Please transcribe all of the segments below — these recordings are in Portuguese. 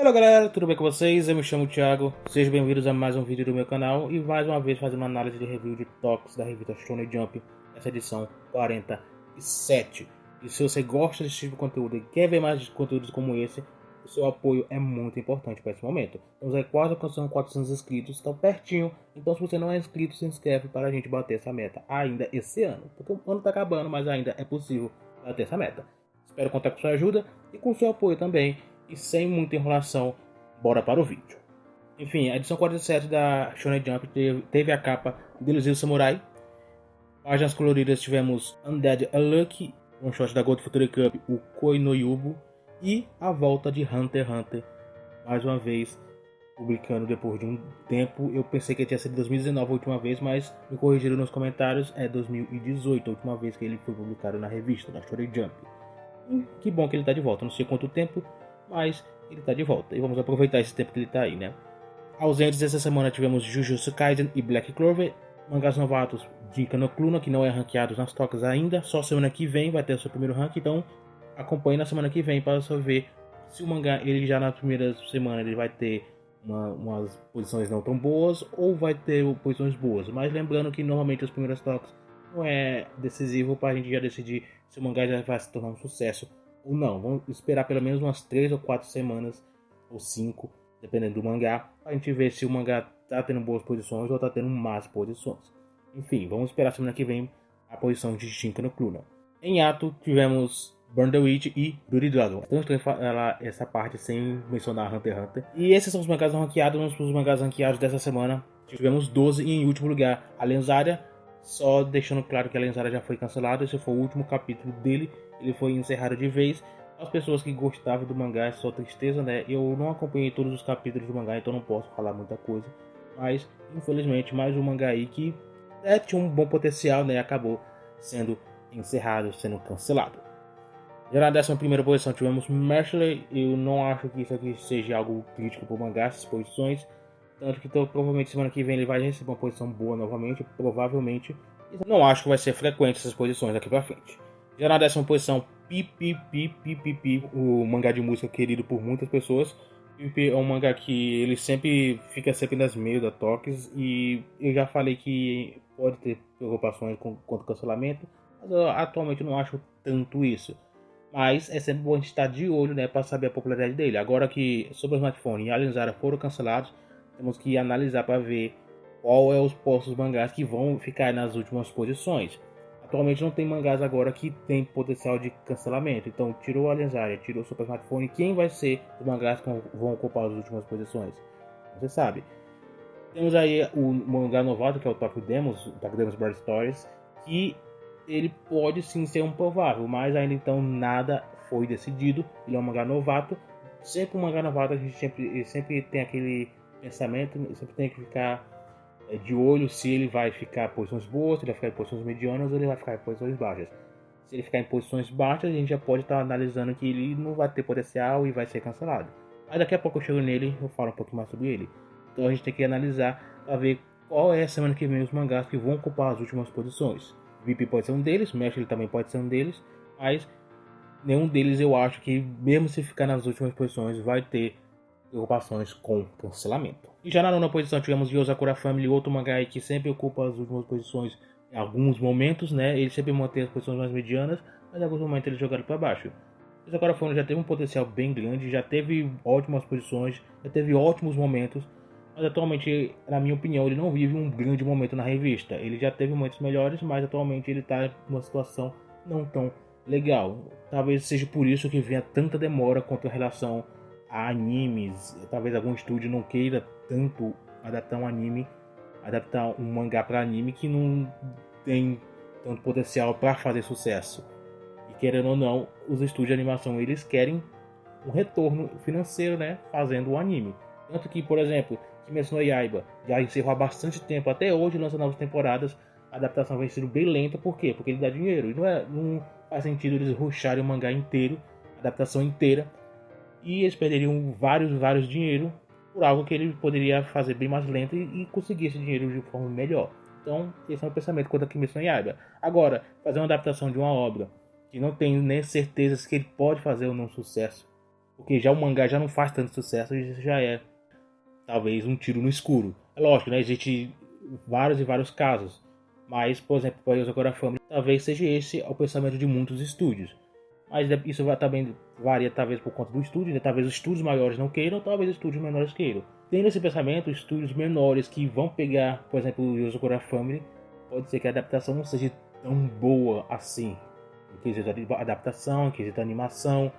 Olá galera, tudo bem com vocês? Eu me chamo Thiago, sejam bem-vindos a mais um vídeo do meu canal e mais uma vez fazendo uma análise de review de toques da revista Shonen Jump, essa edição 47. E se você gosta desse tipo de conteúdo e quer ver mais conteúdos como esse, o seu apoio é muito importante para esse momento. Estamos aí quase alcançando 400 inscritos, estão pertinho, então se você não é inscrito, se inscreve para a gente bater essa meta ainda esse ano, porque o ano está acabando, mas ainda é possível bater essa meta. Espero contar com sua ajuda e com seu apoio também. E sem muita enrolação, bora para o vídeo. Enfim, a edição 47 da Shonen Jump teve a capa Delusive Samurai. Páginas coloridas tivemos Undead Unlucky, um shot da Gold Future Cup, o Koi no Yubo. E a volta de Hunter x Hunter, mais uma vez, publicando depois de um tempo. Eu pensei que tinha sido 2019 a última vez, mas me corrigiram nos comentários, é 2018 a última vez que ele foi publicado na revista, da Shonen Jump. E que bom que ele está de volta, não sei quanto tempo, mas ele está de volta. E vamos aproveitar esse tempo que ele está aí, né? Ausentes essa semana tivemos Jujutsu Kaisen e Black Clover. Mangás novatos de Kano Cluna, que não é ranqueado nas tocas ainda. Só semana que vem vai ter o seu primeiro rank. Então acompanhe na semana que vem para você ver se o mangá, ele já na primeira semana, ele vai ter umas posições não tão boas ou vai ter posições boas. Mas lembrando que normalmente os primeiros toques não é decisivo para a gente já decidir se o mangá já vai se tornar um sucesso ou não. Vamos esperar pelo menos umas 3 ou 4 semanas, ou 5, dependendo do mangá, para a gente ver se o mangá está tendo boas posições ou está tendo más posições. Enfim, vamos esperar semana que vem a posição de Shinka no Cluna. Em ato, tivemos Burn the Witch e Bloody Dragon. Estamos falar essa parte sem mencionar Hunter x Hunter. E esses são os mangás ranqueados. Vamos para os mangás ranqueados dessa semana. Tivemos 12 e em último lugar a Lensária. Só deixando claro que a Lensária já foi cancelada. Esse foi o último capítulo dele. Ele foi encerrado de vez. As pessoas que gostavam do mangá, é só tristeza, né? Eu não acompanhei todos os capítulos do mangá, então não posso falar muita coisa. Mas, infelizmente, mais um mangá aí que tinha um bom potencial, né? Acabou sendo encerrado, sendo cancelado. Já na 11ª posição tivemos Merciless. Eu não acho que isso aqui seja algo crítico para o mangá, essas posições. Tanto que provavelmente semana que vem ele vai receber uma posição boa novamente, provavelmente. Não acho que vai ser frequente essas posições daqui pra frente. Já na 10ª posição, Pi, o mangá de música querido por muitas pessoas. Pi é um mangá que ele sempre fica sempre nas meias da toques. E eu já falei que pode ter preocupações quanto ao cancelamento, mas eu atualmente não acho tanto isso. Mas é sempre bom a gente estar de olho, né, para saber a popularidade dele. Agora que Super Smartphone e a Lensária foram cancelados, temos que analisar para ver qual é os postos mangás que vão ficar nas últimas posições. Atualmente não tem mangás agora que tem potencial de cancelamento. Então tirou a Lensária, tirou o Super Smartphone. Quem vai ser os mangás que vão ocupar as últimas posições? Você sabe. Temos aí o mangá novato, que é o Tokyo Demos Bird Stories, que ele pode sim ser um provável, mas ainda então nada foi decidido. Ele é um mangá novato. Sempre um mangá novato a gente sempre tem aquele pensamento, sempre tem que ficar de olho se ele vai ficar em posições boas, se ele vai ficar em posições medianas ou ele vai ficar em posições baixas. Se ele ficar em posições baixas, a gente já pode estar analisando que ele não vai ter potencial e vai ser cancelado. Mas daqui a pouco eu chego nele e eu falo um pouco mais sobre ele. Então a gente tem que analisar para ver qual é a semana que vem os mangás que vão ocupar as últimas posições. VIP pode ser um deles, Mesh ele também pode ser um deles, mas nenhum deles eu acho que, mesmo se ficar nas últimas posições, vai ter preocupações com cancelamento. E já na 9ª posição tivemos Yozakura Family, outro mangá que sempre ocupa as últimas posições em alguns momentos, né? Ele sempre mantém as posições mais medianas, mas em alguns momentos ele jogaram para baixo. Yozakura Family já teve um potencial bem grande, já teve ótimas posições, já teve ótimos momentos, mas atualmente, na minha opinião, ele não vive um grande momento na revista. Ele já teve momentos melhores, mas atualmente ele está numa situação não tão legal. Talvez seja por isso que venha tanta demora quanto em relação a animes. Talvez algum estúdio não queira tanto adaptar um anime, adaptar um mangá para anime que não tem tanto potencial para fazer sucesso. E querendo ou não, os estúdios de animação eles querem um retorno financeiro, né, fazendo o anime. Tanto que, por exemplo, Kimetsu no Yaiba já encerrou há bastante tempo, até hoje lança novas temporadas. A adaptação vem sendo bem lenta, por quê? Porque ele dá dinheiro. E não faz sentido eles rusharem o mangá inteiro, a adaptação inteira, e eles perderiam vários dinheiro por algo que ele poderia fazer bem mais lento e conseguir esse dinheiro de forma melhor. Então, esse é o pensamento quanto a Kimetsu no Yaiba. Agora, fazer uma adaptação de uma obra que não tem nem certeza se ele pode fazer ou não sucesso, porque já o mangá já não faz tanto sucesso, e isso já é talvez um tiro no escuro. É lógico, né? Existe vários e vários casos, mas, por exemplo, para Yozakura Family, talvez seja esse o pensamento de muitos estúdios. Mas isso vai, também varia talvez por conta do estúdio, né? Talvez os estúdios maiores não queiram, talvez os estúdios menores queiram. Tendo esse pensamento, os estúdios menores que vão pegar, por exemplo, o Yozakura Family, pode ser que a adaptação não seja tão boa assim. Em quesito adaptação, em quesito animação,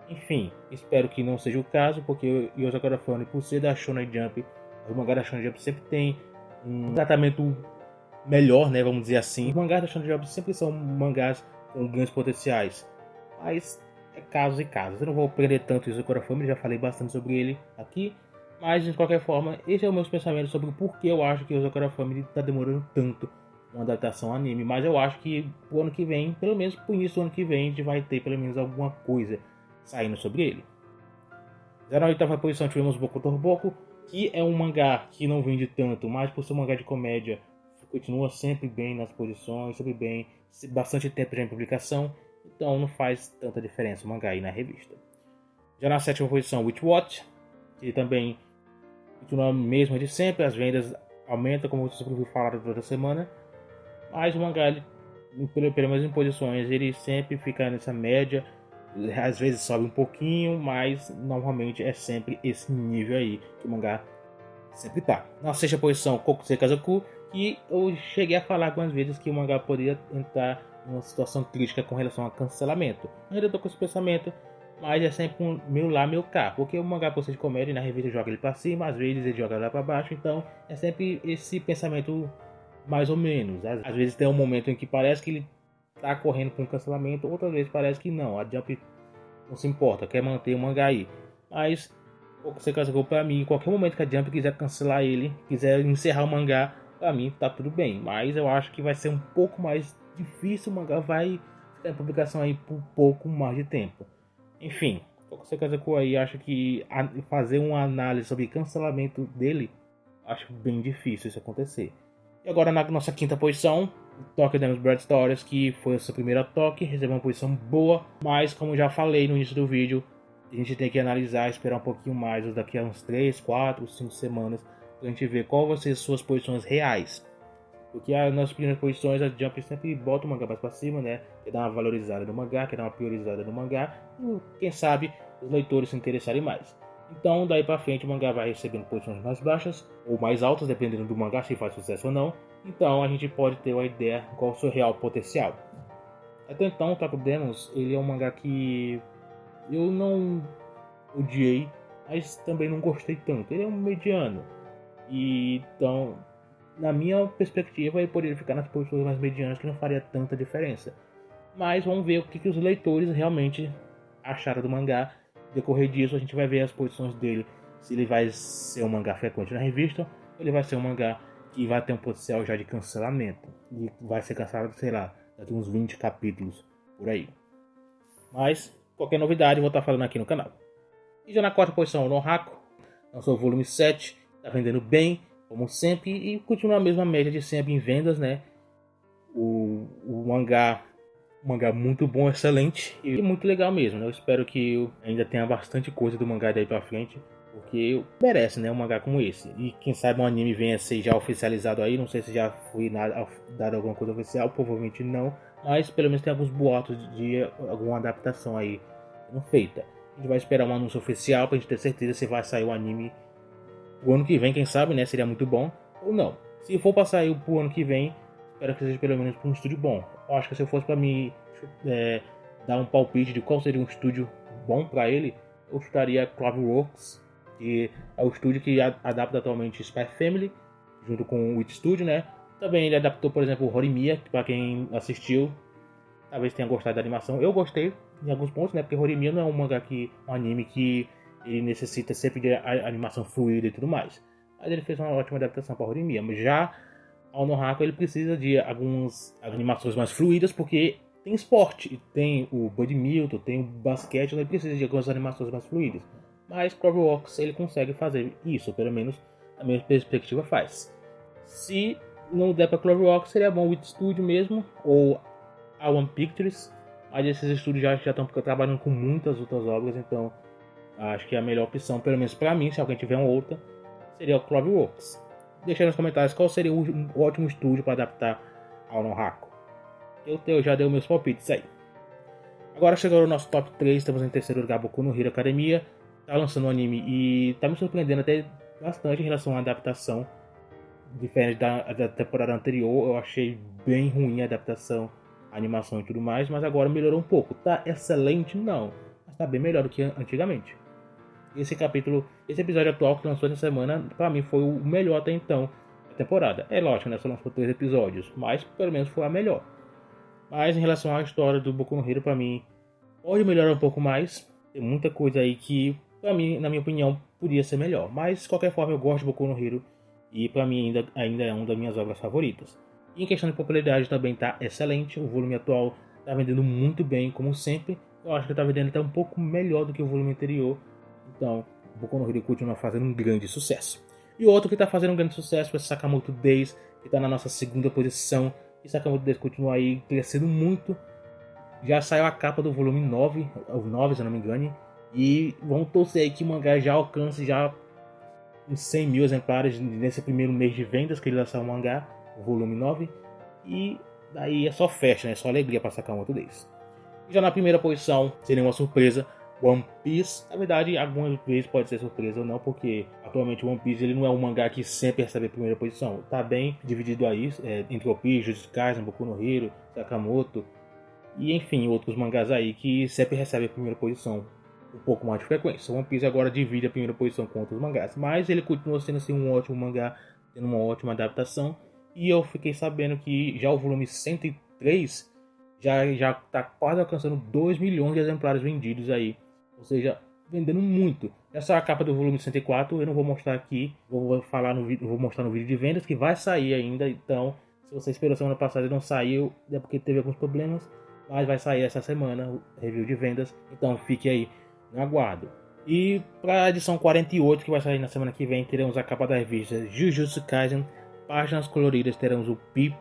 enfim, espero que não seja o caso, porque o Yozakura Family, por ser da Shonen Jump, os mangás da Shonen Jump sempre tem um tratamento melhor, né, vamos dizer assim. Os mangás da Shonen Jump sempre são mangás com grandes potenciais, mas é casos e casos. Eu não vou perder tanto o Yozakura Family, já falei bastante sobre ele aqui, mas de qualquer forma, esse é o meu pensamento sobre o porquê eu acho que o Yozakura Family está demorando tanto uma adaptação anime. Mas eu acho que o ano que vem, pelo menos por início do ano que vem, a gente vai ter pelo menos alguma coisa saindo sobre ele. Já na oitava posição tivemos Boku no Boku, que é um mangá que não vende tanto, mas por ser um mangá de comédia, continua sempre bem nas posições, sempre bem, bastante tempo já em publicação, então não faz tanta diferença o mangá aí na revista. Já na sétima posição, Witchwatch, que também continua a mesma de sempre, as vendas aumentam, como vocês ouviram falar toda semana, mas o mangá, pelo menos em posições, ele sempre fica nessa média. Às vezes sobe um pouquinho, mas normalmente é sempre esse nível aí que o mangá sempre tá. Na sexta posição, Kokusei Kazoku, que eu cheguei a falar algumas vezes que o mangá poderia entrar em uma situação crítica com relação a cancelamento. Ainda tô com esse pensamento, mas é sempre um meu lá, meu cá. Porque o mangá, por ser de comédia, na revista joga ele pra cima, às vezes ele joga lá pra baixo, então é sempre esse pensamento mais ou menos. Às vezes tem um momento em que parece que ele tá correndo com cancelamento, outras vezes parece que não, a Jump não se importa, quer manter o mangá aí. Mas você casou pra mim, em qualquer momento que a Jump quiser cancelar ele, quiser encerrar o mangá, pra mim tá tudo bem. Mas eu acho que vai ser um pouco mais difícil, o mangá vai ficar em publicação aí por um pouco mais de tempo. Enfim, você casou aí, acho que fazer uma análise sobre cancelamento dele, acho bem difícil isso acontecer. E agora na nossa quinta posição, Tokyo Demon Bread Stories, que foi a sua primeira toque, recebeu uma posição boa, mas como já falei no início do vídeo, a gente tem que analisar, esperar um pouquinho mais, daqui a uns 3, 4, 5 semanas, pra gente ver qual vão ser as suas posições reais. Porque nas primeiras posições a Jump sempre bota o mangá mais pra cima, né? Quer dar uma valorizada no mangá, quer dar uma priorizada no mangá, e quem sabe os leitores se interessarem mais. Então, daí pra frente, o mangá vai recebendo posições mais baixas ou mais altas, dependendo do mangá, se faz sucesso ou não. Então, a gente pode ter uma ideia qual é o seu real potencial. Até então, o Tokyo Demons, ele é um mangá que eu não odiei, mas também não gostei tanto. Ele é um mediano. E, então, na minha perspectiva, ele poderia ficar nas posições mais medianas, que não faria tanta diferença. Mas vamos ver o que os leitores realmente acharam do mangá. Decorrer disso, a gente vai ver as posições dele, se ele vai ser um mangá frequente na revista, ou ele vai ser um mangá que vai ter um potencial já de cancelamento, e vai ser cancelado, sei lá, daqui uns 20 capítulos por aí. Mas, qualquer novidade, eu vou estar falando aqui no canal. E já na quarta posição, o Nohako, lançou o volume 7, está vendendo bem, como sempre, e continua a mesma média de sempre em vendas, né? O mangá muito bom, excelente e muito legal mesmo, né? Eu espero que ainda tenha bastante coisa do mangá daí pra frente, porque merece, né? Um mangá como esse. E quem sabe um anime venha a ser já oficializado aí, não sei se já foi dado alguma coisa oficial, provavelmente não, mas pelo menos tem alguns boatos de alguma adaptação aí sendo feita. A gente vai esperar um anúncio oficial pra gente ter certeza se vai sair o anime o ano que vem, quem sabe, né? Seria muito bom, ou não. Se for pra sair pro ano que vem, espero que seja pelo menos para um estúdio bom. Eu acho que se eu fosse para mim dar um palpite de qual seria um estúdio bom para ele, eu chutaria Cloverworks, que é o estúdio que adapta atualmente Spy Family, junto com o Wit Studio, né? Também ele adaptou, por exemplo, Horimiya, que para quem assistiu, talvez tenha gostado da animação. Eu gostei em alguns pontos, né? Porque Horimiya não é um anime que ele necessita sempre de animação fluida e tudo mais. Mas ele fez uma ótima adaptação para Horimiya. Mas já ao Nohako ele precisa de algumas animações mais fluidas, porque tem esporte, tem o badminton, tem o basquete, ele precisa de algumas animações mais fluidas. Mas Cloverworks ele consegue fazer isso, pelo menos na minha perspectiva faz. Se não der para Cloverworks, seria bom o Wit Studio mesmo, ou a One Pictures, mas esses estúdios já estão trabalhando com muitas outras obras, então Acho que a melhor opção, pelo menos pra mim, se alguém tiver uma outra, seria o Cloverworks. Deixa aí nos comentários qual seria um ótimo estúdio para adaptar ao No Hako. Eu já dei meus palpites aí. Agora chegou o nosso top 3, estamos em terceiro lugar, Boku no Hero Academia. Tá lançando um anime e tá me surpreendendo até bastante em relação à adaptação. Diferente da temporada anterior, eu achei bem ruim a adaptação, a animação e tudo mais, mas agora melhorou um pouco. Tá excelente? Não, mas tá bem melhor do que antigamente. Esse episódio atual que lançou essa semana, pra mim foi o melhor até então da temporada. É lógico, né? Só lançou 3 episódios, mas pelo menos foi a melhor. Mas em relação à história do Boku no Hero, pra mim, pode melhorar um pouco mais. Tem muita coisa aí que, pra mim, na minha opinião, podia ser melhor. Mas, de qualquer forma, eu gosto de Boku no Hero. E pra mim ainda é uma das minhas obras favoritas. E em questão de popularidade também tá excelente. O volume atual tá vendendo muito bem, como sempre. Eu acho que tá vendendo até um pouco melhor do que o volume anterior. Então, o Boku no Hero continua fazendo um grande sucesso. E outro que tá fazendo um grande sucesso é Sakamoto Days, que tá na nossa segunda posição. E Sakamoto Days continua aí crescendo muito. Já saiu a capa do volume 9, o 9 se eu não me engano. E vamos torcer aí que o mangá já alcance já uns 100 mil exemplares nesse primeiro mês de vendas que ele lançou o mangá, o volume 9. E daí é só festa, né? Só alegria pra Sakamoto Days. E já na primeira posição, seria uma surpresa, One Piece. Na verdade, algumas vezes pode ser surpresa ou não, porque atualmente One Piece ele não é um mangá que sempre recebe a primeira posição. Tá bem dividido aí entre One Piece, Jujutsu Kaisen, Boku no Hero, Sakamoto e enfim, outros mangás aí que sempre recebem a primeira posição um pouco mais de frequência. One Piece agora divide a primeira posição com outros mangás, mas ele continua sendo assim, um ótimo mangá, tendo uma ótima adaptação. E eu fiquei sabendo que já o volume 103 já tá quase alcançando 2 milhões de exemplares vendidos aí. Ou seja, vendendo muito. Essa é a capa do volume 104, eu não vou mostrar aqui, vou mostrar no vídeo de vendas que vai sair ainda. Então, se você esperou semana passada e não saiu, é porque teve alguns problemas, mas vai sair essa semana o review de vendas. Então, fique aí no aguardo. E para a edição 48, que vai sair na semana que vem, teremos a capa da revista Jujutsu Kaisen, páginas coloridas, teremos o Pi.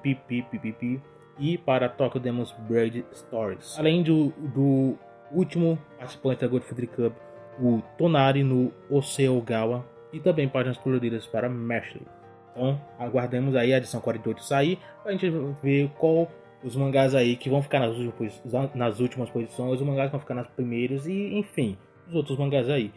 E para Tokyo Demon's Braid Stories. Além do último participante da Gold Food Cup, o Tonari no Oseogawa. E também páginas coloridas para Mashley. Então aguardemos aí a edição 48 sair, para a gente ver qual os mangás aí que vão ficar nas últimas posições, os mangás que vão ficar nas primeiras e enfim, os outros mangás aí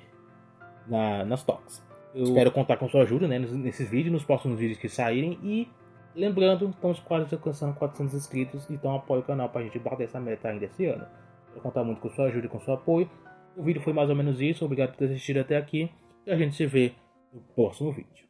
nas tops. Eu espero contar com sua ajuda, né, nesses vídeos, nos próximos vídeos que saírem. E lembrando, estamos quase alcançando 400 inscritos, então apoie o canal para a gente bater essa meta ainda esse ano. Quero contar muito com sua ajuda e com seu apoio. O vídeo foi mais ou menos isso, obrigado por ter assistido até aqui e a gente se vê no próximo vídeo.